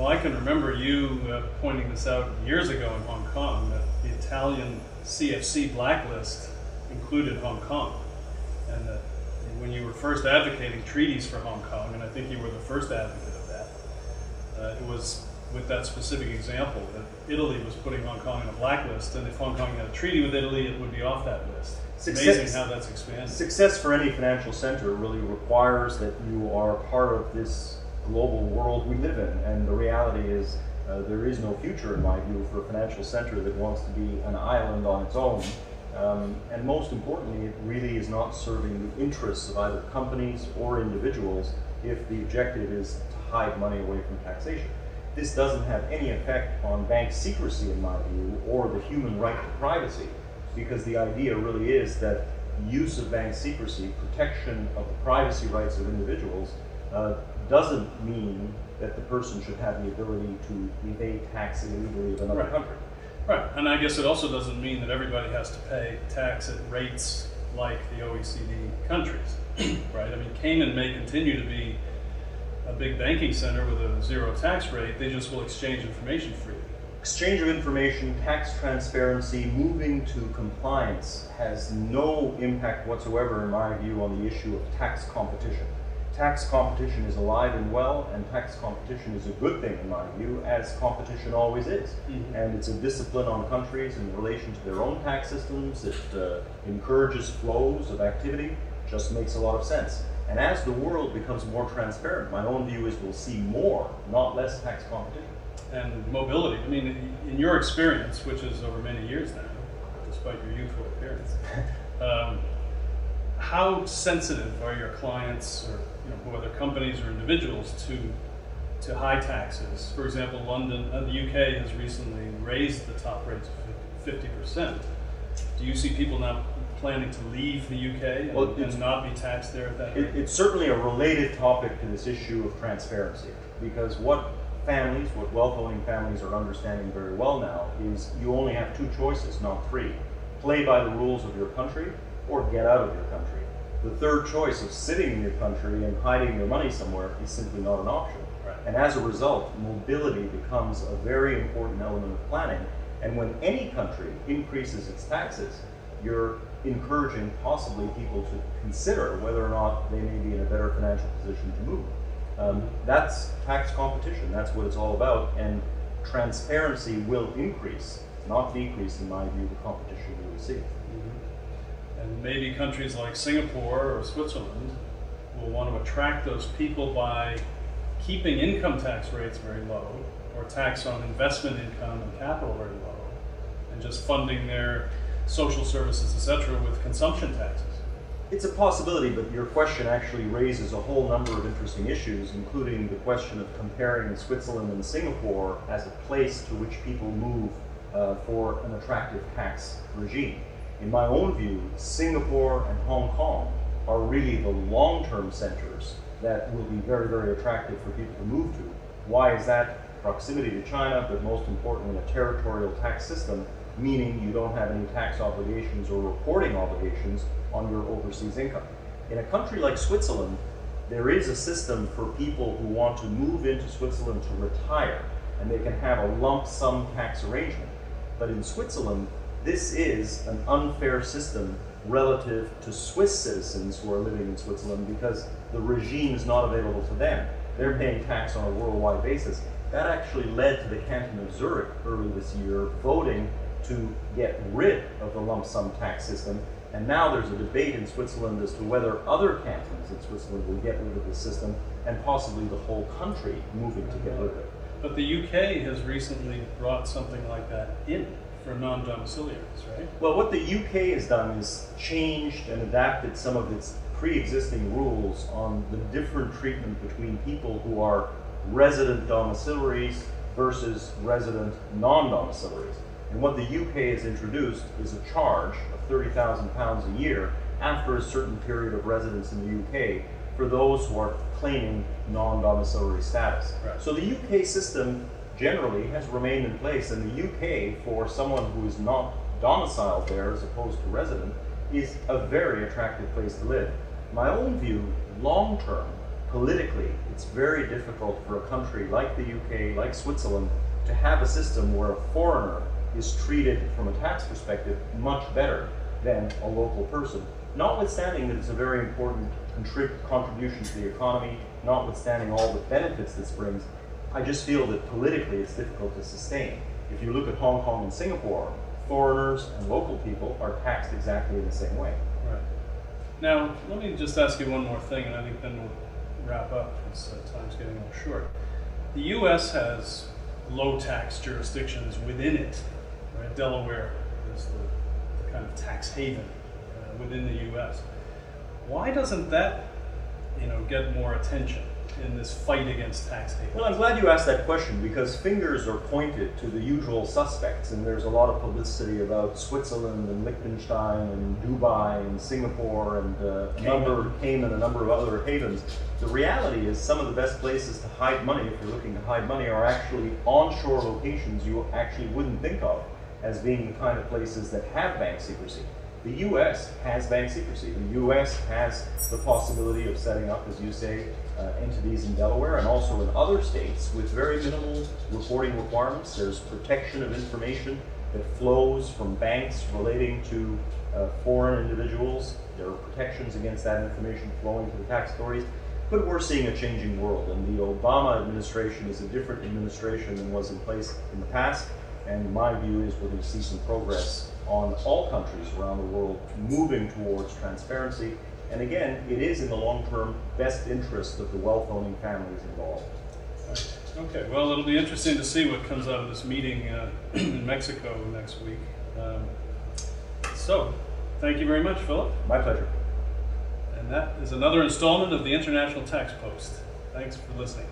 Well, I can remember you pointing this out years ago in Hong Kong, that the Italian CFC blacklist included Hong Kong. And that when you were first advocating treaties for Hong Kong, and I think you were the first advocate of that, it was with that specific example that Italy was putting Hong Kong in a blacklist, and if Hong Kong had a treaty with Italy, it would be off that list. It's amazing how that's expanded. Success for any financial center really requires that you are part of this global world we live in, and the reality is there is no future, in my view, for a financial center that wants to be an island on its own. And most importantly, it really is not serving the interests of either companies or individuals if the objective is to hide money away from taxation. This doesn't have any effect on bank secrecy, in my view, or the human right to privacy, because the idea really is that use of bank secrecy, protection of the privacy rights of individuals, doesn't mean that the person should have the ability to evade tax illegally of another country. Right, and I guess it also doesn't mean that everybody has to pay tax at rates like the OECD countries, right? I mean, Cayman may continue to be a big banking center with a zero tax rate, they just will exchange information freely. Exchange of information, tax transparency, moving to compliance has no impact whatsoever, in my view, on the issue of tax competition. Tax competition is alive and well, and tax competition is a good thing, in my view, as competition always is. Mm-hmm. And it's a discipline on countries in relation to their own tax systems. It encourages flows of activity, just makes a lot of sense. And as the world becomes more transparent, my own view is we'll see more, not less, tax competition. And mobility. I mean, in your experience, which is over many years now, despite your youthful appearance, how sensitive are your clients, or whether companies or individuals, to high taxes? For example, London, the UK has recently raised the top rates 50%. Do you see people now planning to leave the UK and not be taxed there at that rate? It's certainly a related topic to this issue of transparency, because what wealth-owning families are understanding very well now is you only have two choices, not three. Play by the rules of your country or get out of your country. The third choice of sitting in your country and hiding your money somewhere is simply not an option. Right. And as a result, mobility becomes a very important element of planning. And when any country increases its taxes, you're encouraging possibly people to consider whether or not they may be in a better financial position to move. That's tax competition. That's what it's all about. And transparency will increase, not decrease, in my view, the competition we will see. Mm-hmm. And maybe countries like Singapore or Switzerland will want to attract those people by keeping income tax rates very low, or tax on investment income and capital very low, and just funding their social services, etc., with consumption taxes. It's a possibility, but your question actually raises a whole number of interesting issues, including the question of comparing Switzerland and Singapore as a place to which people move for an attractive tax regime. In my own view, Singapore and Hong Kong are really the long-term centers that will be very, very attractive for people to move to. Why is that? Proximity to China, but most importantly, a territorial tax system, meaning you don't have any tax obligations or reporting obligations on your overseas income. In a country like Switzerland, there is a system for people who want to move into Switzerland to retire, and they can have a lump sum tax arrangement. But in Switzerland, this is an unfair system relative to Swiss citizens who are living in Switzerland, because the regime is not available to them. They're paying tax on a worldwide basis. That actually led to the canton of Zurich early this year voting to get rid of the lump sum tax system. And now there's a debate in Switzerland as to whether other cantons in Switzerland will get rid of the system, and possibly the whole country moving to get rid of it. But the UK has recently brought something like that in for non-domiciliaries, right? Well, what the UK has done is changed and adapted some of its pre-existing rules on the different treatment between people who are resident domiciliaries versus resident non-domiciliaries. And what the UK has introduced is a charge of £30,000 a year after a certain period of residence in the UK for those who are claiming non-domiciliary status. Right. So the UK system generally has remained in place, and the UK, for someone who is not domiciled there as opposed to resident, is a very attractive place to live. My own view, long-term, politically, it's very difficult for a country like the UK, like Switzerland, to have a system where a foreigner is treated from a tax perspective much better than a local person. Notwithstanding that it's a very important contribution to the economy, notwithstanding all the benefits this brings, I just feel that politically it's difficult to sustain. If you look at Hong Kong and Singapore, foreigners and local people are taxed exactly in the same way. Right. Now, let me just ask you one more thing, and I think then we'll wrap up, because time's getting a little short. The U.S. has low tax jurisdictions within it, right? Delaware is the kind of tax haven within the U.S. Why doesn't that, get more attention in this fight against tax havens? Well, I'm glad you asked that question, because fingers are pointed to the usual suspects, and there's a lot of publicity about Switzerland and Liechtenstein and Dubai and Singapore and Cayman, a number of other havens. The reality is some of the best places to hide money, if you're looking to hide money, are actually onshore locations you actually wouldn't think of as being the kind of places that have bank secrecy. The U.S. has bank secrecy. The U.S. has the possibility of setting up, as you say, entities in Delaware and also in other states with very minimal reporting requirements. There's protection of information that flows from banks relating to foreign individuals. There are protections against that information flowing to the tax authorities. But we're seeing a changing world, and the Obama administration is a different administration than was in place in the past. And my view is we're going to see some progress on all countries around the world moving towards transparency. And again, it is in the long-term best interest of the wealth-owning families involved. Right. Okay, well, it'll be interesting to see what comes out of this meeting in Mexico next week. So, thank you very much, Philip. My pleasure. And that is another installment of the International Tax Post. Thanks for listening.